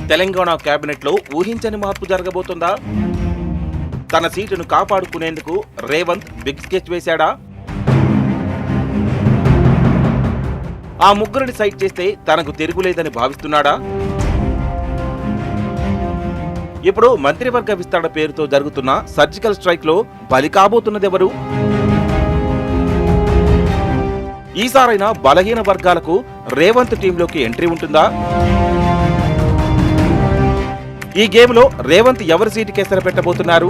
తెలంగాణ కేబినెట్లో ఊహించని మార్పు జరగబోతుందా? తన సీటును కాపాడుకునేందుకు రేవంత్ బిగ్ స్కెచ్ వేశాడా? ఆ ముగ్గురిని సైట్ చేస్తే తనకు తిరుగులేదని భావిస్తున్నాడా? ఇప్పుడు మంత్రివర్గ విస్తరణ పేరుతో జరుగుతున్న సర్జికల్ స్ట్రైక్ లో బలి కాబోతున్నదెవరు? ఈసారైనా బలహీన వర్గాలకు రేవంత్ టీంలోకి ఎంట్రీ ఉంటుందా? ఈ గేమ్లో రేవంత్ ఎవరి సీటుకి ఎసరు పెట్టబోతున్నారు?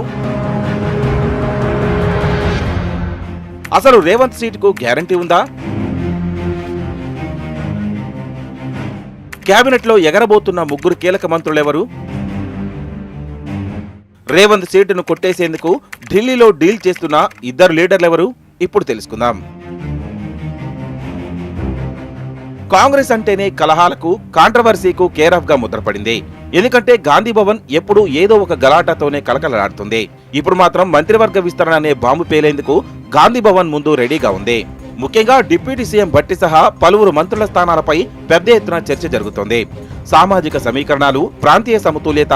అసలు రేవంత్ సీటుకు గ్యారంటీ ఉందా? కేబినెట్ లో ఎగరబోతున్న ముగ్గురు కీలక మంత్రులెవరు? రేవంత్ సీటును కొట్టేసేందుకు ఢిల్లీలో డీల్ చేస్తున్న ఇద్దరు లీడర్లెవరు? ఇప్పుడు తెలుసుకుందాం. కాంగ్రెస్ అంటేనే కలహాలకు, కాంట్రవర్సీకు కేర్ ఆఫ్ గా ముద్రపడింది. ఎందుకంటే గాంధీ భవన్ ఎప్పుడూ ఏదో ఒక గలాటాతోనే కలకలలాడుతుంది. ఇప్పుడు మాత్రం మంత్రివర్గ విస్తరణ అనే బాంబు పేలేందుకు గాంధీ భవన్ ముందు రెడీగా ఉంది. ముఖ్యంగా డిప్యూటీ సీఎం భట్టి సహా పలువురు మంత్రుల స్థానాలపై పెద్ద ఎత్తున చర్చ జరుగుతోంది. సామాజిక సమీకరణాలు, ప్రాంతీయ సమతుల్యత,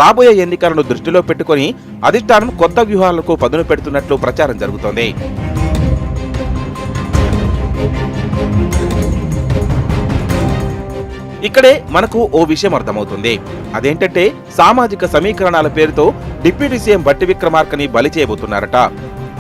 రాబోయే ఎన్నికలను దృష్టిలో పెట్టుకుని అధిష్టానం కొత్త వ్యూహాలకు పదును పెడుతున్నట్లు ప్రచారం జరుగుతోంది. ఇక్కడే మనకు ఓ విషయం అర్థమవుతుంది. అదేంటంటే సామాజిక సమీకరణాల పేరుతో డిప్యూటీ సీఎం భట్టి విక్రమార్కని బలి చేయబోతున్నారట.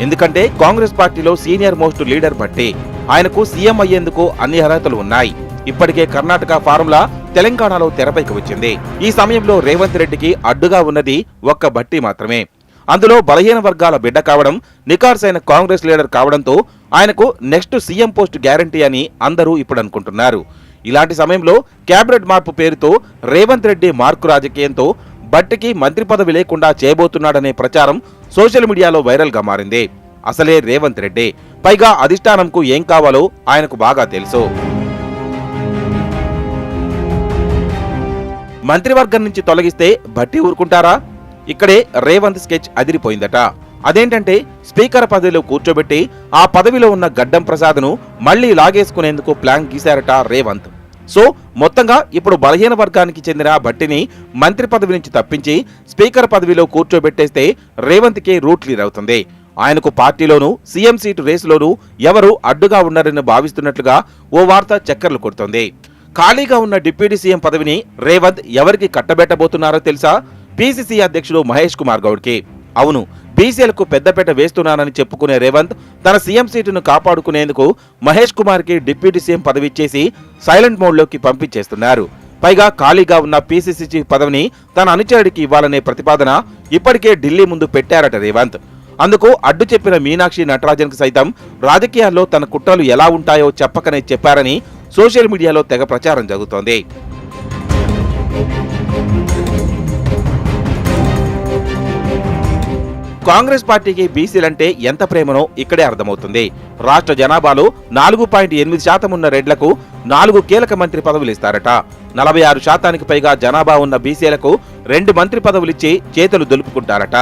ఎందుకంటే కాంగ్రెస్ పార్టీలో సీనియర్ మోస్ట్ లీడర్ భట్టి. ఆయనకు సీఎం అయ్యేందుకు అన్ని అర్హతలు ఉన్నాయి. ఇప్పటికే కర్ణాటక ఫార్ములా తెలంగాణలో తెరపైకి వచ్చింది. ఈ సమయంలో రేవంత్ రెడ్డికి అడ్డుగా ఉన్నది ఒక్క భట్టి మాత్రమే. అందులో బలహీన వర్గాల బిడ్డ కావడం, నికార్సైన కాంగ్రెస్ లీడర్ కావడంతో ఆయనకు నెక్స్ట్ సీఎం పోస్ట్ గ్యారంటీ అని అందరూ ఇప్పుడు అనుకుంటున్నారు. ఇలాంటి సమయంలో కేబినెట్ మార్పు పేరుతో రేవంత్ రెడ్డి మార్కు రాజకీయంతో భట్టికి మంత్రి పదవి లేకుండా చేయబోతున్నాడనే ప్రచారం సోషల్ మీడియాలో వైరల్ గా మారింది. అసలే రేవంత్ రెడ్డి, పైగా అధిష్టానంకు ఏం కావాలో ఆయనకు బాగా తెలుసు. మంత్రివర్గం నుంచి తొలగిస్తే భట్టి ఊరుకుంటారా? ఇక్కడే రేవంత్ స్కెచ్ అదిరిపోయిందట. అదేంటంటే స్పీకర్ పదవిలో కూర్చోబెట్టి ఆ పదవిలో ఉన్న గడ్డం ప్రసాద్ను మళ్లీ లాగేసుకునేందుకు ప్లాన్ గీశారట రేవంత్. సో మొత్తంగా ఇప్పుడు బలహీన వర్గానికి చెందిన భట్టిని మంత్రి పదవి నుంచి తప్పించి స్పీకర్ పదవిలో కూర్చోబెట్టేస్తే రేవంత్ కి రూట్ క్లియర్ అవుతుంది. ఆయనకు పార్టీలోనూ సీఎం సీటు రేసులోనూ ఎవరు అడ్డుగా ఉన్నారని భావిస్తున్నట్లుగా ఓ వార్త చక్కర్లు కొడుతోంది. ఖాళీగా ఉన్న డిప్యూటీ సీఎం పదవిని రేవంత్ ఎవరికి కట్టబెట్టబోతున్నారో తెలుసా? పీసీసీ అధ్యక్షుడు మహేష్ కుమార్ గౌడ్కి. అవును, బీసీలకు పెద్దపేట వేస్తున్నానని చెప్పుకునే రేవంత్ తన సీఎం సీటును కాపాడుకునేందుకు మహేష్ కుమార్ కి డిప్యూటీ సీఎం పదవి ఇచ్చేసి సైలెంట్ మోడ్లోకి పంపించేస్తున్నారు. పైగా ఖాళీగా ఉన్న పీసీసీ చీఫ్ పదవిని తన అనుచరుడికి ఇవ్వాలనే ప్రతిపాదన ఇప్పటికే ఢిల్లీ ముందు పెట్టారట రేవంత్. అందుకు అడ్డు చెప్పిన మీనాక్షి నటరాజన్ సైతం రాజకీయాల్లో తన కుట్రలు ఎలా ఉంటాయో చెప్పకనే చెప్పారని సోషల్ మీడియాలో తెగ ప్రచారం జరుగుతోంది. కాంగ్రెస్ పార్టీకి బీసీలంటే ఎంత ప్రేమనో ఇక్కడే అర్థమవుతుంది. రాష్ట్ర జనాభాలో 4.8% ఉన్న రెడ్లకు 4 కీలక మంత్రి పదవులు ఇస్తారట. 46% పైగా జనాభా ఉన్న బీసీలకు 2 మంత్రి పదవులిచ్చి చేతులు దులుపుకుంటారట.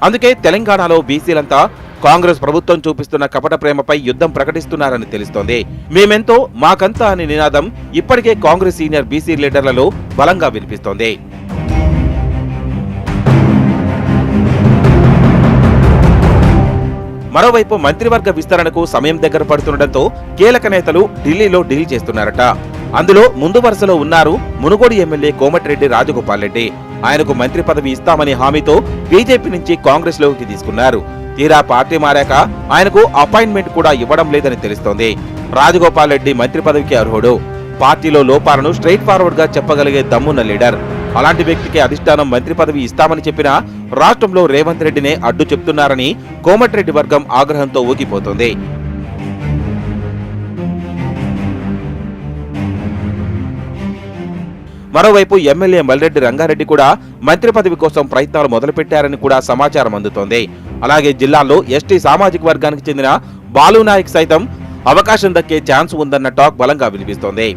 అందుకే తెలంగాణలో బీసీలంతా కాంగ్రెస్ ప్రభుత్వం చూపిస్తున్న కపట ప్రేమపై యుద్ధం ప్రకటిస్తున్నారని తెలుస్తోంది. మేమెంతో మాకంతా అనే నినాదం ఇప్పటికే కాంగ్రెస్ సీనియర్ బీసీ లీడర్లలో బలంగా వినిపిస్తోంది. మరోవైపు మంత్రివర్గ విస్తరణకు సమయం దగ్గర పడుతుండటంతో కీలక నేతలు ఢిల్లీలో డీల్ చేస్తున్నారట. అందులో ముందు వరుసలో ఉన్నారు మునుగోడు ఎమ్మెల్యే కోమటిరెడ్డి రాజగోపాల్ రెడ్డి. ఆయనకు మంత్రి పదవి ఇస్తామని హామీతో బీజేపీ నుంచి కాంగ్రెస్ లోకి తీసుకున్నారు. తీరా పార్టీ మారాక ఆయనకు అపాయింట్మెంట్ కూడా ఇవ్వడం లేదని తెలుస్తోంది. రాజగోపాల్ రెడ్డి మంత్రి పదవికి అర్హుడు. పార్టీలో లోపాలను స్ట్రైట్ ఫార్వర్డ్ గా చెప్పగలిగే దమ్మున్న లీడర్. అలాంటి వ్యక్తికి అధిష్టానం మంత్రి పదవి ఇస్తామని చెప్పినా రాష్ట్రంలో రేవంత్ రెడ్డినే అడ్డు చెప్తున్నారని కోమటిరెడ్డి వర్గం ఆగ్రహంతో ఊగిపోతోంది. మరోవైపు ఎమ్మెల్యే మల్రెడ్డి రంగారెడ్డి కూడా మంత్రి పదవి కోసం ప్రయత్నాలు మొదలుపెట్టారని కూడా సమాచారం అందుతోంది. అలాగే జిల్లాలో ఎస్టీ సామాజిక వర్గానికి చెందిన బాలునాయక్ సైతం అవకాశం దక్కే ఛాన్స్ ఉందన్న టాక్ బలంగా వినిపిస్తోంది.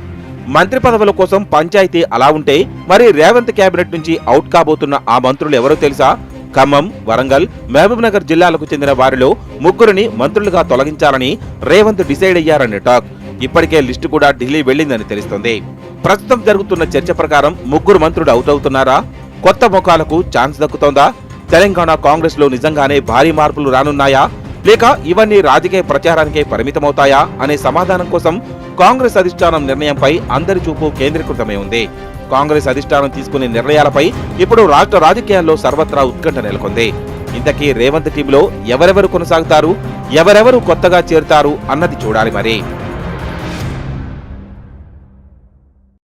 మంత్రి పదవుల కోసం పంచాయతీ అలా ఉంటే మరి రేవంత్ కేబినెట్ నుంచి అవుట్ కాబోతున్న ఆ మంత్రులు ఎవరో తెలుసా? ఖమ్మం, వరంగల్, మహబూబ్ నగర్ జిల్లాలకు చెందిన వారిలో 3 మంత్రులుగా తొలగించాలని రేవంత్ డిసైడ్ అయ్యారనే టాక్. ఇప్పటికే లిస్టు కూడా ఢిల్లీ వెళ్లిందని తెలుస్తోంది. ప్రస్తుతం జరుగుతున్న చర్చ ప్రకారం 3 మంత్రులు అవుట్ అవుతున్నారా? కొత్త ముఖాలకు ఛాన్స్ దక్కుతోందా? తెలంగాణ కాంగ్రెస్ లో నిజంగానే భారీ మార్పులు రానున్నాయా? లేక ఇవన్నీ రాజకీయ ప్రచారానికే పరిమితమవుతాయా అనే సమాధానం కోసం కాంగ్రెస్ అధిష్టానం నిర్ణయంపై అందరి చూపు కేంద్రీకృతమై ఉంది. కాంగ్రెస్ అధిష్టానం తీసుకునే నిర్ణయాలపై ఇప్పుడు రాష్ట్ర రాజకీయాల్లో సర్వత్రా ఉత్కంఠ నెలకొంది. ఇంతకీ రేవంత్ టీంలో ఎవరెవరు కొనసాగుతారు, ఎవరెవరు కొత్తగా చేరుతారు అన్నది చూడాలి మరి.